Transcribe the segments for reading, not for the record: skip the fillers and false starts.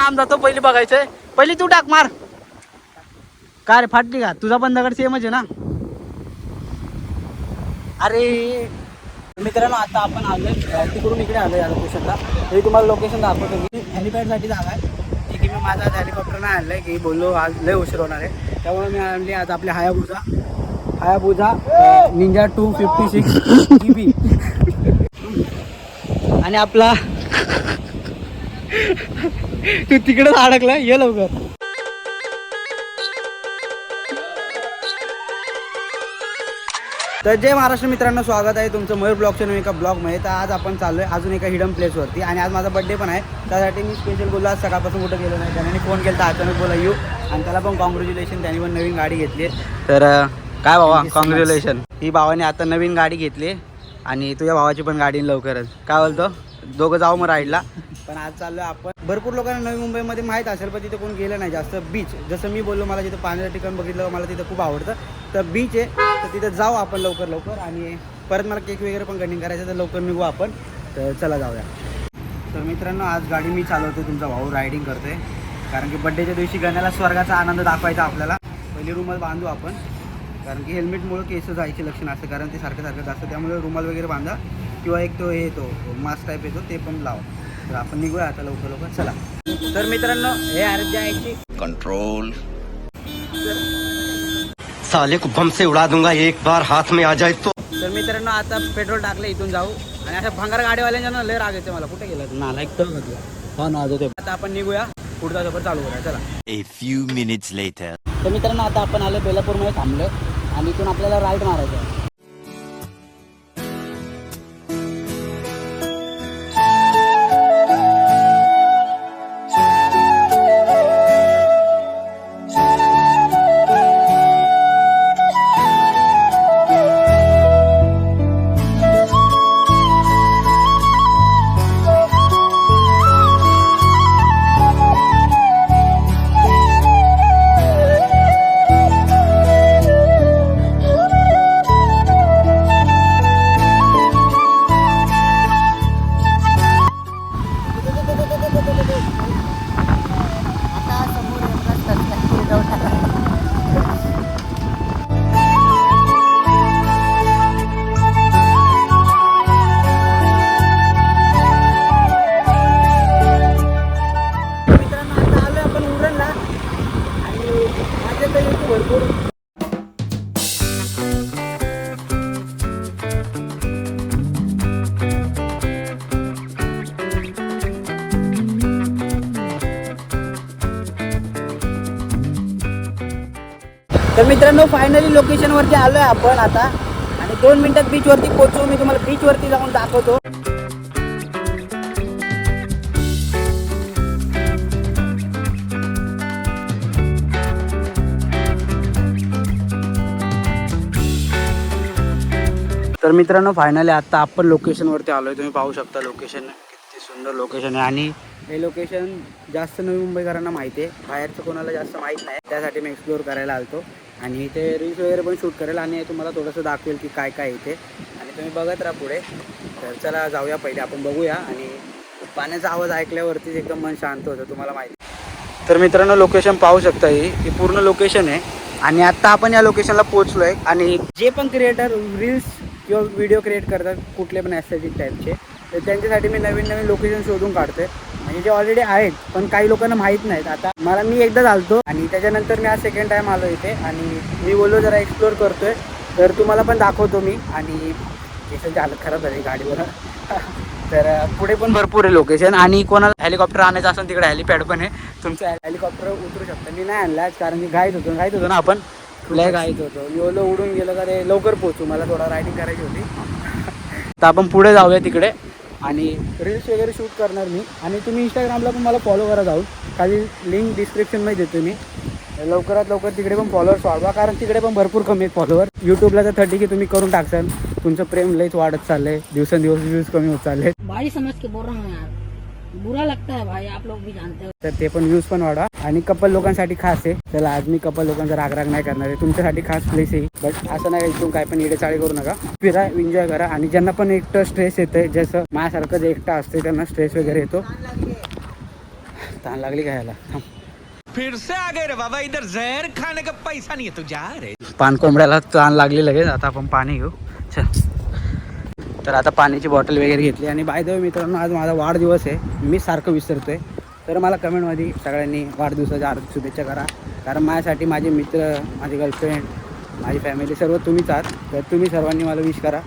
लांब जातो. पहिली बघायचंय. पहिली तू टाक मार. काय रे फाटली का? तुझा पण दगड सेमच आहे ना. अरे मित्रांनो आता आपण आलोय तिकडून इकडे आलोय या लोकेशनला. तरी तुम्हाला लोकेशन दाखवतो मी. हेलिपॅडसाठी जागा आहे. ठीक आहे. मी माझा आज हेलिकॉप्टर नाही आणलाय की बोललो आज लय उशीर होणार आहे. त्यामुळे मी आणली आज आपली हायाबुजा निंजा 256 GB. आणि आपला तू तिकडेच अडकला. ये लवकर. तर जय महाराष्ट्र मित्रांनो, स्वागत आहे तुमचं मयूर ब्लॉगच्या नवीन एका ब्लॉगमध्ये. तर आज आपण चाललो आहे अजून एका हिडन प्लेसवरती आणि आज माझा बड्डे पण आहे. त्यासाठी मी स्पेशल बोललो आज सकाळपासून कुठं गेलो नाही. त्याने फोन केला तर अचानक बोला येऊ. आणि त्याला पण कॉंग्रॅच्युलेशन, त्यांनी पण नवीन गाडी घेतली आहे. तर काय बाबा कॉंग्रॅच्युलेशन. ही भावाने आता नवीन गाडी घेतली आणि तुझ्या भावाची पण गाडी लवकरच. काय बोलतो? दोघं जाऊ मग राईडला. पण आज चाललो आहे आपण. भरपूर लोकांना नवी मुंबईमध्ये माहीत असेल पण तिथे कोण गेलं नाही जास्त. बीच जसं मी बोललो, मला तिथं पाण्याचं ठिकाण बघितलं, मला तिथं खूप आवडतं. तर बीच आहे, तर तिथं जाऊ आपण लवकर. आणि परत मला केक वगैरे पण कटिंग करायचं, तर लवकर निघू आपण. तर चला जाऊया. तर मित्रांनो आज गाडी मी चालवतो, तुमचा भाऊ रायडिंग करतोय. कारण की बड्डेच्या दिवशी गण्याला स्वर्गाचा आनंद दाखवायचा आपल्याला. पहिली रुमाल बांधू आपण, कारण की हेल्मेटमुळे केस जायचे लक्षण असतं, कारण ते सारखं असतं. त्यामुळे रुमाल वगैरे बांधा किंवा एक तो येतो मास्क टाईप येतो ते पण लावा. तर आपण निघूया आता लवकर. चला. तर मित्रांनो हे आरजायची कंट्रोल. साले को बम से उड़ा दूंगा एक बार हाथ में आ जाए तो. तर मित्रांनो आता पेट्रोल टाकलं, इथून जाऊ. आणि अशा भंगार गाडीवाल्यांच्या लय राग येते मला. कुठे गेलं नाला एक तर हा ना. आता आपण निघूया, पुढचा सफर चालू करूया. चला. A few minutes later. तर मित्रांनो आता आपण आलो बेलापूरमध्ये थांबलो आणि इथून आपल्याला राईड मारायचं आहे. तर मित्रांनो फायनली लोकेशनवरती आलो आहे आपण आता. आणि 2 मिनिटात बीचवरती पोहोचू. मी तुम्हाला बीचवरती जाऊन दाखवतो. तर मित्रांनो फायनली आता आपण लोकेशनवरती आलो आहे. तुम्ही पाहू शकता लोकेशन किती सुंदर लोकेशन आहे. आणि हे लोकेशन जास्त नवी मुंबईकरांना माहिती आहे, बाहेरचं कोणाला जास्त माहीत नाही. त्यासाठी मी एक्सप्लोअर करायला आलतो आणि इथे रील्स वगैरे पण शूट करेल आणि तुम्हाला थोडंसं दाखवेल की काय काय इथे. आणि तुम्ही बघत राहा पुढे. तर चला जाऊया, पहिले आपण बघूया. आणि पाण्याचा आवाज ऐकल्यावरतीच एकदम मन शांत होतं, तुम्हाला माहिती. तर मित्रांनो लोकेशन पाहू शकता, ही पूर्ण लोकेशन आहे. आणि आत्ता आपण या लोकेशनला पोहोचलो आहे. आणि जे पण क्रिएटर रील्स किंवा व्हिडिओ क्रिएट करतात कुठले पण ॲस्थेटिक टाईपचे, तर त्यांच्यासाठी मी नवीन लोकेशन शोधून काढतो आहे. म्हणजे जे ऑलरेडी आहेत पण काही लोकांना माहीत नाहीत. आता मी एकदा चालतो आणि त्याच्यानंतर मी आज सेकंड टाईम आलो इथे. आणि मी बोललो जरा एक्सप्लोअर करतो आहे, तर तुम्हाला पण दाखवतो मी. आणि केसांची हालत खराब झाली गाडीवर. तर पुढे पण भरपूर आहे लोकेशन. आणि कोणाला हेलिकॉप्टर आणायचं असेल तिकडे हेलिपॅड पण आहे, तुमचं हेलिकॉप्टर उतरू शकता. मी नाही आणला कारण की घाईत होतो ना आपण, लय घाईत होतो. योलो उडून गेलं का ते लवकर पोहोचू. मला थोडा रायडिंग करायची होती. तर आपण पुढे जाऊया तिकडे आणि रील्स वगैरे शूट करणार मी. आणि तुम्ही इंस्टाग्रामला पण मला फॉलो करा जाऊन, खाली लिंक डिस्क्रिप्शनमध्ये देतो मी. लवकरात लवकर तिकडे पण फॉलोअर्स वाढवा, कारण तिकडे पण भरपूर कमी आहेत फॉलोअर. यूट्यूबला तर 30K तुम्ही करून टाकसाल. तुमचं प्रेम लयच वाढत चाललंय, दिवसेंदिवस व्ह्यूज कमी होत चालले. भाई समझ के बोल रहा हूँ यार, बुरा लगता है भाई, आप लोग भी जानते हो. तर ते पण व्ह्यूज पण वाढवा. आणि कपल लोकांसाठी खास आहे. चला आज मी कपल लोकांचा रागराग नाही करणार आहे, तुमच्यासाठी खास प्लेस आहे. बट असं नाही इथून काय पण येडेचाळी करू नका, फिरा, एन्जॉय करा. आणि ज्यांना पण एकटं स्ट्रेस येतं, जसं माझ्यासारखं जे एकटा असते त्यांना स्ट्रेस वगैरे येतो, तहान लागली काय याला. फिर से आ गए रे बाबा, इधर जहर खाने का पैसा नहीं है तो जा रे. पान कोंबड्याला तहान लागली लगेच. आता आपण पाणी घेऊ. चल. तर आता पाण्याची बॉटल वगैरे घेतली. आणि बाय द वे मित्रांनो, आज माझा वाढदिवस आहे. मी सारखं विसरतोय. तर मला कमेंटमध्ये सगळ्यांनी वाढदिवसाच्या हार्दिक शुभेच्छा करा. कारण माझ्यासाठी माझे मित्र, माझी गर्लफ्रेंड, माझी फॅमिली सर्व तुम्हीच आहात. तर तुम्ही सर्वांनी मला विश करा.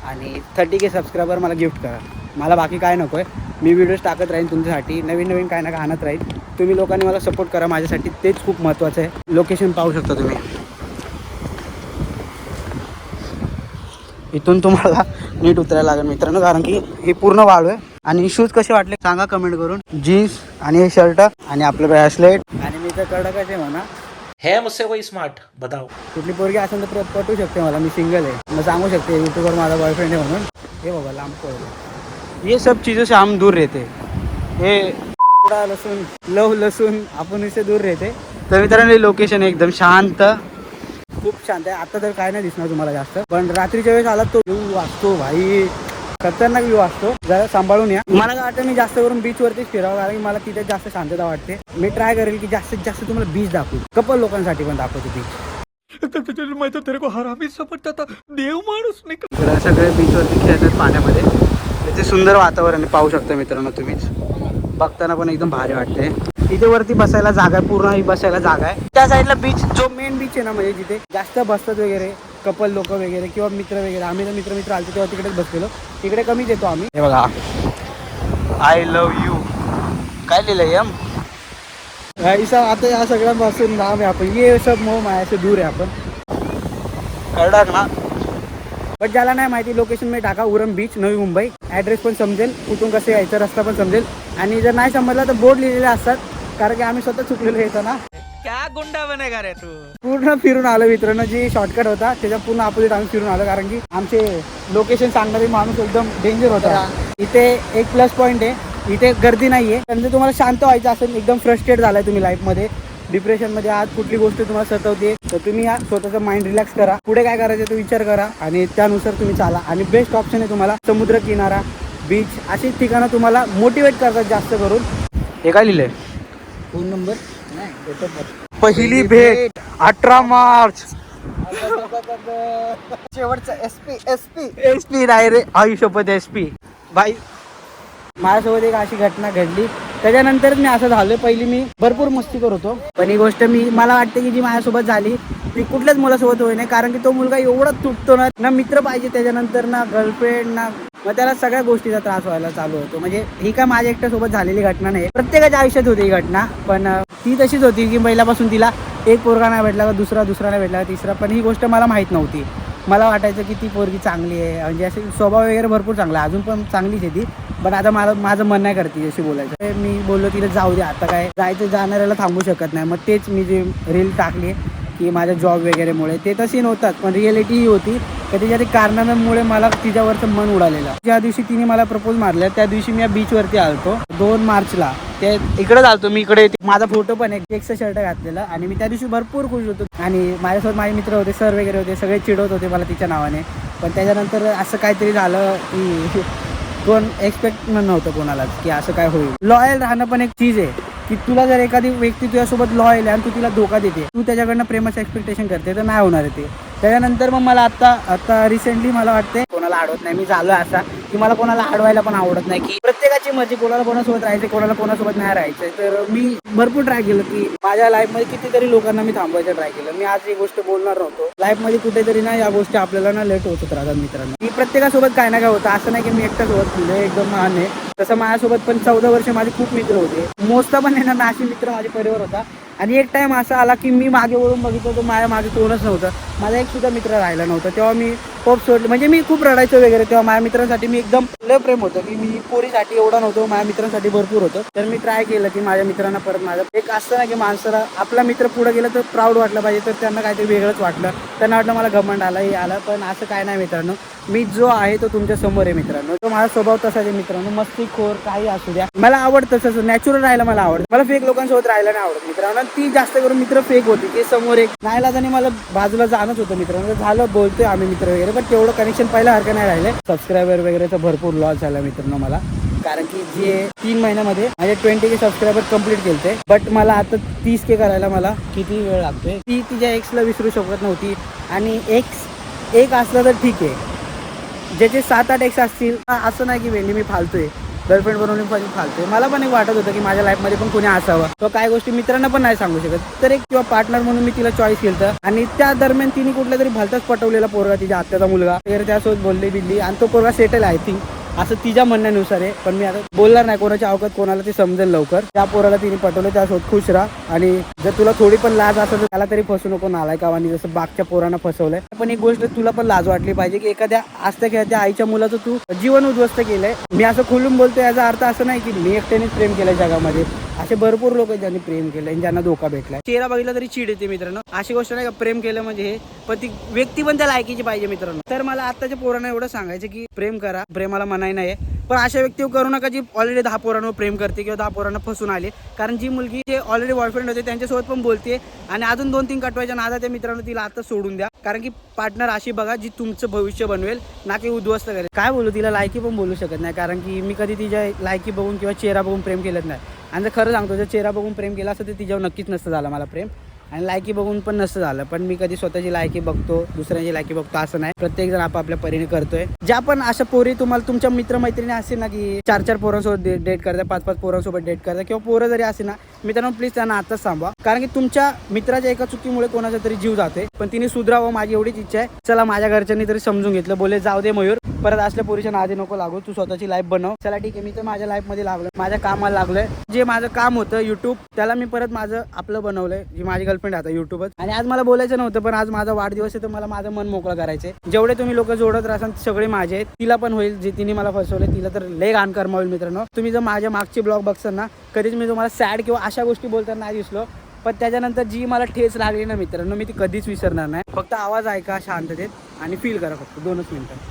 आणि 30K सबस्क्रायबर मला गिफ्ट करा. मला बाकी काय नको आहे. मी व्हिडिओज टाकत राहीन तुमच्यासाठी. नवीन काय ना काय आणत राहील. तुम्ही लोकांनी मला सपोर्ट करा. माझ्यासाठी तेच खूप महत्त्वाचं आहे. लोकेशन पाहू शकता तुम्ही. इथून तुम्हाला नीट उतरायला लागेल मित्रांनो, कारण की हे पूर्ण वाळू आहे. आणि शूज कसे वाटले सांगा कमेंट करून. जीन्स आणि हे शर्ट आणि आपलं ब्रेसलेट. आणि मी तर कडकच आहे म्हणा. है मुझसे कोई स्मार्ट बताओ. कुठली पोरगी असेल तर पटवू शकते मला. मी सिंगल आहे. मग सांगू शकते यूट्यूबवर माझा बॉयफ्रेंड आहे म्हणून. हे बाबा लांब पडलं. ये सब चीज़ों से हम दूर रहते. हे लसूण लव लसूण आपण इथे दूर रहते. तर मित्रांनो लोकेशन एकदम शांत, खूप शांत आहे. आता तर काय नाही दिसणार तुम्हाला जास्त, पण रात्रीच्या वेळेस आला तो व्ह्यू वाचतो भाई. खतरनाक व्ह्यू असतो. जरा सांभाळून या. मला काय वाटतं मी जास्त करून बीचवरतीच फिरावं, कारण की मला तिथे जास्त शांतता वाटते. मी ट्राय करेल की जास्तीत जास्त तुम्हाला बीच दाखवू. कपल लोकांसाठी पण दाखवते बीच. मैं तो तेरे को हरामी समझता था, देव माणूस निकल. तर सगळे बीचवरती खेळतात पाण्यामध्ये. त्याचे सुंदर वातावरण पाहू शकता मित्रांनो तुम्हीच. बघताना पण एकदम भारी वाटते. इथे वरती बसायला जागा आहे. पूर्ण ही बसायला जागा आहे. त्या साईडला बीच, जो मेन बीच आहे ना, म्हणजे जिथे जास्त बसतात वगैरे कपल लोक वगैरे किंवा मित्र वगैरे. आम्ही तर मित्र आलतो तेव्हा तिकडेच बसलेलो. तिकडे कमीच येतो आम्ही. हे बघा, आय लव्ह यू काय लिहिलंय एम. आता या सगळ्यांपासून नाम आहे आपण. ये सब मोह माया से दूर आहे आपण. कडक ना. बट ज्याला नाही माहिती लोकेशन मी टाका उरम बीच नवी मुंबई. ॲड्रेस पण समजेल, कुठून कसं यायचं रस्ता पण समजेल. आणि जर नाही समजला तर बोर्ड लिहिलेले असतात, कारण की आम्ही स्वतः चुकलेलो येतो ना. क्या गुंडा बनेगा रे तू. पूर्ण फिरून आलो मित्रांनो. जी शॉर्टकट होता त्याच्या पूर्ण अपोजिट आम्ही फिरून आलो, कारण की आमचे लोकेशन सांगणारे माणूस एकदम डेंजर होता. इथे एक प्लस पॉईंट आहे, इथे गर्दी नाही आहे. म्हणजे तुम्हाला शांत व्हायचं असेल, एकदम फ्रस्ट्रेट झालाय तुम्ही लाईफमध्ये, डिप्रेशनमध्ये आज कुठली गोष्ट तुम्हाला सतवते, तर तुम्ही या स्वतःचा माइंड रिलॅक्स करा. पुढे काय करायचं तो विचार करा आणि त्यानुसार तुम्ही चाला. आणि बेस्ट ऑप्शन आहे तुम्हाला समुद्र किनारा, बीच अशी ठिकाणं तुम्हाला मोटिवेट करतात जास्त करून. हे काय लिहिलंय फोन नंबर नाही. पहिली भेट 18 मार्च. शेवटचा एसपी नाही रे, आयुष्यपत SP भाई. माझ्यासोबत एक अशी घटना घडली, त्याच्यानंतर मी असं झालं. पहिली मी भरपूर मस्ती करत होतो, पण ही गोष्ट मला वाटते की जी माझ्यासोबत झाली ती कुठल्याच मुलासोबत होई नाही. कारण की तो मुलगा एवढा तुटतो ना मित्र पाहिजे त्याच्यानंतर, ना गर्लफ्रेंड, ना मग त्याला सगळ्या गोष्टीचा त्रास व्हायला चालू होतो. म्हणजे ही काय माझ्या एकट्यासोबत झालेली घटना नाही, प्रत्येकाच्या आयुष्यात होती ही घटना. पण ती तशीच होती की पहिल्यापासून तिला एक पोरगा नाही भेटला, दुसरा नाही भेटला, तिसरा. पण ही गोष्ट मला माहीत नव्हती. मला वाटायचं की ती पोरगी चांगली आहे, म्हणजे असे स्वभाव वगैरे भरपूर चांगला आहे, अजून पण चांगलीच आहे ती. पण आता माझं मन नाही करते जशी बोलायचं. मी बोललो तिला जाऊ दे, आता काय जायचं, जाणाऱ्याला थांबू शकत नाही. मग तेच मी जे रील टाकली की माझ्या जॉब वगैरेमुळे, ते तशी नव्हतात, पण रिॲलिटी ही होती की तिच्या कारणांमुळे मला तिच्यावरचं मन उडालेलं. ज्या दिवशी तिने मला प्रपोज मारलं त्या दिवशी मी या बीचवरती आलतो 2 मार्चला. ते इकडेच आलतो मी. इकडे माझा फोटो पण आहे, चेकचं शर्ट घातलेला. आणि मी त्या दिवशी भरपूर खुश होतो. आणि माझ्यासोबत माझे मित्र होते, सर वगैरे होते, सगळे चिडवत होते मला तिच्या नावाने. पण त्याच्यानंतर असं काहीतरी झालं की कोण एक्सपेक्ट नव्हतं कोणालाच की असं काय होईल. लॉयल राहणं पण एक चीज आहे की तुला जर एखादी व्यक्ती तुझ्यासोबत लॉयल आहे आणि तू तिला धोका देते, तू त्याच्याकडनं प्रेमाचं एक्सपेक्टेशन करते, तर नाही होणार आहे ते. त्याच्यानंतर मग मला आता रिसेंटली मला वाटते कोणाला अडवत नाही. मी झालो असा की मला कोणाला अडवायला पण आवडत नाही, की प्रत्येकाची मर्जी, कोणाला कोणासोबत राहायचं, कोणाला कोणासोबत नाही राहायचं. तर मी भरपूर ट्राय केलं की माझ्या लाईफमध्ये कितीतरी लोकांना मी थांबवायचं ट्राय केलं. मी आज ही गोष्ट बोलणार नव्हतो. लाईफमध्ये कुठेतरी ना या गोष्टी आपल्याला ना लेट होत राहतात मित्रांनो. की प्रत्येकासोबत काय ना काय होतं, असं नाही की मी एकटासोबत म्हणजे एकदम महान आहे. तसं माझ्यासोबत पण 14 वर्ष माझे खूप मित्र होते. मोजता पण येणार ना अशी मित्र माझे परिवार होता. आणि एक टाइम असा आला की मी मागे वळून बघितलं तर माझ्या मागे कोणच नव्हतं. माझा एक सुद्धा मित्र राहिला नव्हता. तेव्हा मी होप सोडले, म्हणजे मी खूप रडायचो वगैरे. तेव्हा माझ्या मित्रांसाठी मी एकदम लय प्रेम होतं की मी पोरीसाठी एवढा नव्हतो, माझ्या मित्रांसाठी भरपूर होतं. तर मी ट्राय केलं की माझ्या मित्रांना परत, माझं एक असतं ना की माणसाला आपला मित्र पुढे गेला तर प्राऊड वाटलं पाहिजे, तर त्यांना काहीतरी वेगळंच वाटलं. त्यांना वाटलं मला घमंड आला, हे आलं. पण असं काय नाही मित्रांनो, मी जो आहे तो तुमच्या समोर आहे मित्रांनो. तो माझा स्वभाव तसाच आहे मित्रांनो, मस्तीखोर काही असू द्या, मला आवडतं तसंच नॅचरल राहायला मला आवडतं. मला फेक लोकांसोबत राहायला नाही आवडत मित्रांनो. ती जास्त करून मित्र फेक होती, ते समोर एक नाहीला आणि मला बाजूला जाणंच होतं मित्रांनो. झालं बोलतोय आम्ही मित्र वगैरे, पण तेवढं कनेक्शन पहिल्यासारखं नाही राहिले. सबस्क्रायबर वगैरेचा भरपूर लॉस झाला मित्रांनो मला. कारण की जे 3 महिन्यामध्ये माझे 20K सबस्क्रायबर कंप्लीट केलते. बट मला आता 30K करायला मला किती वेळ लागतोय. ती तिच्या एक्सला विसरू शकत नव्हती आणि एक्स एक असलं तर ठीक आहे, ज्याचे 7-8 एक्स असतील असं नाही की वेंडी मी फालतोय, गर्लफ्रेंड बनवून पण फालतोय. मला पण एक वाटत होतं की माझ्या लाईफमध्ये पण कोणी असावं. तो काय गोष्टी मित्रांना पण नाही सांगू शकत. तर एक किंवा पार्टनर म्हणून मी तिला चॉईस केलं आणि त्या दरम्यान तिने कुठल्या तरी भलताच पटवलेला पोरगा, तिच्या आत्याचा मुलगा वगैरे त्यासोबत बोलली बिल्ली आणि तो पोरगा सेटल आहे थिंक, असं तिच्या म्हणण्यानुसार आहे. पण मी आता बोलणार नाही कोणाची अवकात कोणाला ते समजेल लवकर. त्या पोराला तिने पटवलं, त्यासोबत खुश राहा आणि जर तुला थोडी पण लाज असेल तर त्याला तरी फसू नको नालायकावानी, जसं बागच्या पोरांना फसवलंय. पण एक गोष्ट तुला पण लाज वाटली पाहिजे की एखाद्या असत्या खेळत्या आईच्या मुलाचं तू जीवन उद्ध्वस्त केलंय. मी असं खोलून बोलतोय याचा अर्थ असं नाही की मी एकट्यानेच प्रेम केलंय. जगामध्ये असे भरपूर लोक आहेत ज्यांनी प्रेम केलंय, ज्यांना धोका भेटलाय. चेहरा बघितला तरी चीड येते मित्रांनो. अशी गोष्ट नाही का प्रेम केलं म्हणजे हे, पण ती व्यक्ती पण त्या लायकीची पाहिजे मित्रांनो. तर मला आत्ताच्या पोरांना एवढं सांगायचं की प्रेम करा, प्रेमाला मनाई नाही, पण अशा व्यक्तीवर करू नका जी ऑलरेडी 10 पोरांवर प्रेम करते किंवा 10 पोरांना फसून आले. कारण जी मुलगी जे ऑलरेडी बॉयफ्रेंड होते त्यांच्यासोबत पण बोलते आणि अजून 2-3 कटवायच्या नादात त्या मित्रांनो तिला आता सोडून द्या. कारण की पार्टनर अशी बघा जी तुमचं भविष्य बनवेल, ना की उद्ध्वस्त करेल. काय बोलू, तिला लायकी पण बोलू शकत नाही कारण की मी कधी तिच्या लायकी बघून किंवा चेहरा बघून प्रेम केलंच नाही. आणि जर खरं सांगतो, जर चेहरा बघून प्रेम केला असतं तर तिच्यावर नक्कीच नसतं झालं मला प्रेम, आणि लायकी बघून पण नसतं झालं. पण मी कधी स्वतःची लायकी बघतो, दुसऱ्याची लायकी बघतो असं नाही. प्रत्येक जण आपापल्या परीने करतोय. ज्या पण अशा पोरी तुम्हाला तुमच्या मित्रमैत्रिणी असेल ना की 4-4 पोरांसोबत डेट करता, 5-5 पोरांसोबत डेट करता किंवा पोरं जरी असेल ना मित्रांनो, प्लीज त्यांना आताच थांबवा. कारण की तुमच्या मित्राच्या एका चुकीमुळे कोणाचा तरी जीव जाते. पण तिने सुधरावं माझी एवढीच इच्छा आहे. चला, माझ्या घरच्यांनी तरी समजून घेतलं, बोले जाऊ दे मयूर, परत असल्या पोरीच्या नादी नको लागू, तू स्वतःची लाईफ बनव. चला ठीक आहे, मी तर माझ्या लाईफमध्ये लागलोय, माझ्या कामाला लागलोय. जे माझं काम होतं युट्यूब, त्याला मी परत माझं आपलं बनवलंय. जी माझी गर्लफ्रेंड आता युट्यूबच. आणि आज मला बोलायचं नव्हतं, पण आज माझा वाढदिवस आहे तर मला माझं मन मोकळं करायचंय. जेवढे तुम्ही लोक जोडत राहाल सगळे माझे आहेत. तिला पण होईल, जे तिने मला फसवले तिला तर लय घाण कर्म होईल मित्रांनो. तुम्ही जर माझ्या मागचे ब्लॉग बघसाल ना, कधीच मी तुम्हाला सॅड किंवा अशा गोष्टी बोलताना नाही दिसलो. पण त्याच्यानंतर जी मला ठेच लागली ना मित्रांनो, मी ती कधीच विसरणार नाही. फक्त आवाज ऐका शांततेत आणि फील करा, फक्त 2च मिनिटं.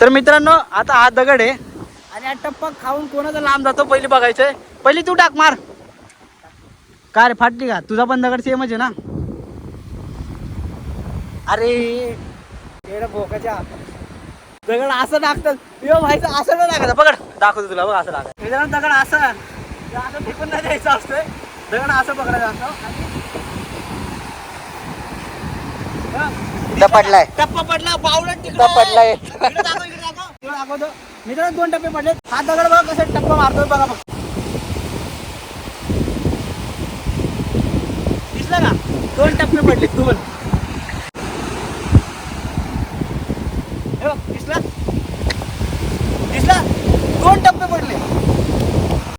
तर मित्रांनो, आता हा दगड आहे आणि हा टप्पा खाऊन कोणाचा लांब जातो पहिली बघायचंय. पहिली तू टाक, मार. का रे, फाटली का? तुझा पण दगड सेमच आहे ना. अरे भोकाच्या दगड असं टाकतात. व्हायचं असं नाही टाकायचं. पकड, दाखवतो तुला बघ, असं टाकायचं. मित्रांनो, दगड असं फेकून नाही द्यायचं असतंय. दगड असं पकडायचं असतं. पडलाय, टप्पा पडला, बावळट तिकडे पडलाय. दाखवतो मित्रांनो, 2 टप्पे पडले. हा दगड बघा कसं टप्पा मारतोय बघा. बघ, दिसला का? 2 टप्पे पडले. 2 दिसला 2 टप्पे पडले.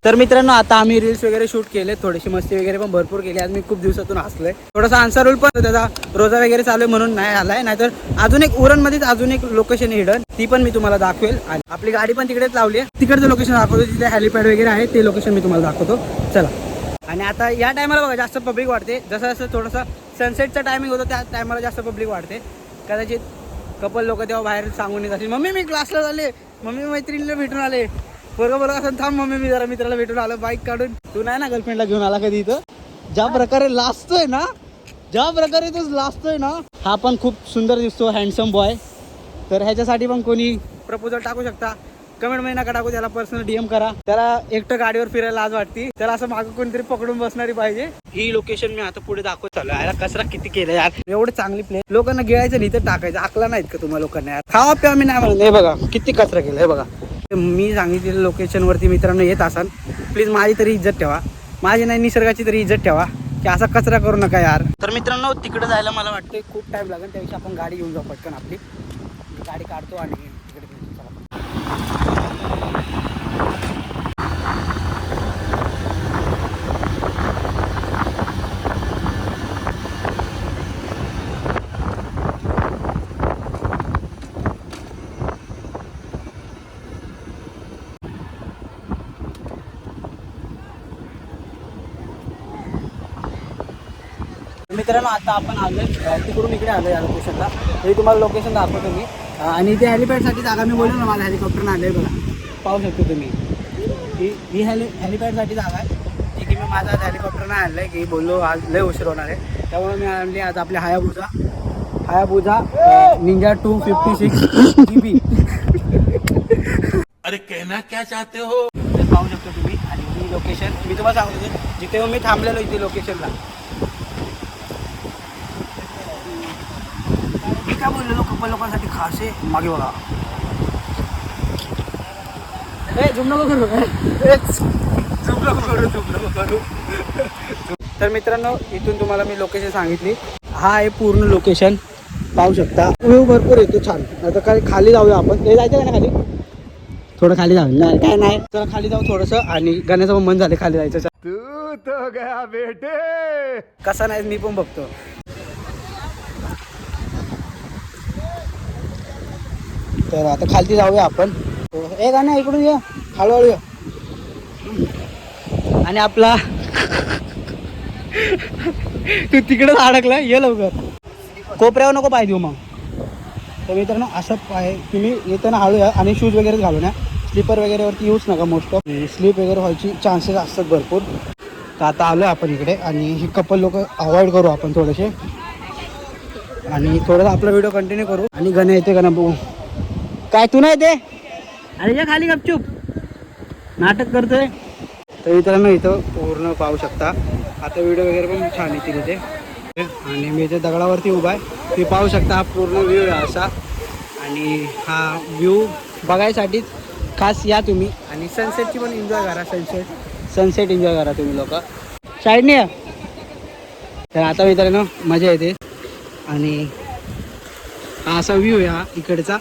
तर मित्रांनो, आता आम्ही रील्स वगैरे शूट केले, थोडीशी मस्ती वगैरे पण भरपूर केली. आज मी खूप दिवसातून हसलोय. थोडासा आन्सर पण त्याचा रोजा वगैरे चालू आहे म्हणून नाही आलाय. नाहीतर अजून एक उरणमध्येच अजून एक लोकेशन हिडन, ती पण मी तुम्हाला दाखवेल. आणि आपली गाडी पण तिकडेच लावली आहे, तिकडचं लोकेशन दाखवतो. तिथे हेलिपॅड वगैरे आहे, ते लोकेशन मी तुम्हाला दाखवतो. चला. आणि आता या टायमाला बघा जास्त पब्लिक वाढते. जसं जसं थोडंसं सनसेटचा टायमिंग होतो त्या टायमाला जास्त पब्लिक वाढते. कदाचित कपल लोक तेव्हा बाहेर सांगून येत असेल, मम्मी मी क्लासला झाले, मम्मी मैत्रिणीला भेटून आले. बरोबर असं, थांब मम्मी मी जरा मित्राला भेटून आलो बाईक काढून. तू नाही ना गर्लफ्रेंडला घेऊन आला कधी इथं? ज्या प्रकारे लाजतोय ना, तो लाजतोय ना, हा पण खूप सुंदर दिसतो, हँडसम बॉय. तर ह्याच्यासाठी पण कोणी प्रपोजल टाकू शकता. कमेंट मध्ये नका टाकू, त्याला पर्सनल डीएम करा. त्याला एकटं गाडीवर फिरायला लाज वाटती, त्याला असं मागं कोणतरी पकडून बसणारी पाहिजे. ही लोकेशन मी आता पुढे दाखवत चालू. याला कचरा किती केलं यार, एवढं चांगली प्लेस. लोकांना गिळायचं नाही तर टाकायचं, आकला नाहीत का तुम्हाला लोकांना यार? खावा प्या मी नाही म्हणत. हे बघा किती कचरा केलं, हे बघा. मी सांगितलेल्या लोकेशनवरती मित्रांनो येत असाल, प्लीज माझी तरी इज्जत ठेवा, माझी नाही निसर्गाची तरी इज्जत ठेवा, की असा कचरा करू नका यार. तर मित्रांनो तिकडे जायला मला वाटतं खूप टाइम लागेल, त्यापेक्षा आपण गाडी घेऊन जाऊ पटकन. आपली गाडी काढतो आणि तिकडे चला. मित्रांनो आता आपण आलोय तिकडून इकडे आलो या लोकेशनला. हे तुम्हाला लोकेशन दाखवतो मी. आणि ते हेलिपॅडसाठी जागा मी बोललो ना, माझं हेलिकॉप्टरनं आलं आहे बघा, पाहू शकतो तुम्ही. ही हेलिपॅडसाठी जागा आहे जी की मी माझा हेलिकॉप्टरनं आणलं आहे, की बोललो आज लय उशीर होणार आहे, त्यामुळे मी आणली आज आपल्या हायाबुजा निंजा 256 GB. अरे कहना क्या चाहते हो? ते पाहू शकतो तुम्ही. आणि ही लोकेशन मी तुम्हाला सांगतो, जिथे मी थांबलेलो इथे लोकेशनला. मी काय बोललेलो कपल लोकांसाठी खास आहे, मागे बघा. झूम नको करू. तर मित्रांनो इथून तुम्हाला मी लोकेशन सांगितली. हा आहे पूर्ण लोकेशन, पाहू शकता. व्ह्यू भरपूर येतो छान. आता काय खाली जाऊया आपण. हे जायचं का ना खाली, थोडं खाली जाऊ. नाही काय नाही, तर खाली जाऊ थोडंसं. आणि गाण्याचं मन झाले खाली जायचं. तू तो गया बेटे. कसा नाही मी पण बघतो. तर आता खालती जाऊया आपण. ए गाणं इकडून ये, हळूहळू ये. आणि आपला तू तिकडेच अडकला, ये लवकर. कोपऱ्यावर नको पाय देऊ मग. तर मित्रांनो असं पाय तुम्ही येताना हळू या. आणि शूज वगैरे घालू ना, स्लीपर वगैरेवरती यूज नका. मोस्ट ऑफ स्लीप वगैरे व्हायची चान्सेस असतात भरपूर. तर आता आलो आपण इकडे. आणि ही कपल लोक अवॉइड करू आपण थोडेसे. आणि थोडंसं आपला व्हिडिओ कंटिन्यू करू. आणि गाणं येते का ना बघू. काय तू नाही ते, अरे या खाली गपचूप नाटक करतोय. तर मित्रांनो इथं पूर्ण पाहू शकता. आता व्हिडिओ वगैरे पण छान येतील इथे. आणि मी इथे दगडावरती उभा आहे, ते पाहू शकता. हा पूर्ण व्ह्यू आहे असा. आणि हा व्ह्यू बघायसाठीच खास या तुम्ही. आणि सनसेटची पण एन्जॉय करा. सनसेट एन्जॉय करा तुम्ही लोक. साईडने या. तर आता मित्रांनो मजा येते. आणि हा असा व्ह्यू आहे हा इकडचा.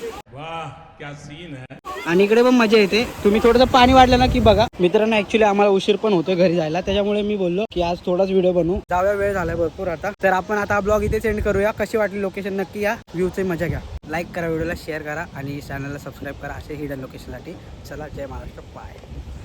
आणि इकडे पण मजा येते. तुम्ही थोडंसं पाणी वाढलं ना की बघा. मित्रांनो ऍक्च्युली आम्हाला उशीर पण होतो घरी जायला, त्याच्यामुळे मी बोललो की आज थोडाच व्हिडिओ बनवू. जाऊया, वेळ झालाय भरपूर आता. तर आपण आता ब्लॉग इथे सेंड करूया. कशी वाटली लोकेशन नक्की या, व्ह्यूची मजा घ्या. लाईक करा, व्हिडिओला शेअर करा आणि चॅनलला सबस्क्राईब करा असे हिडन लोकेशनसाठी. चला, जय महाराष्ट्र, बाय.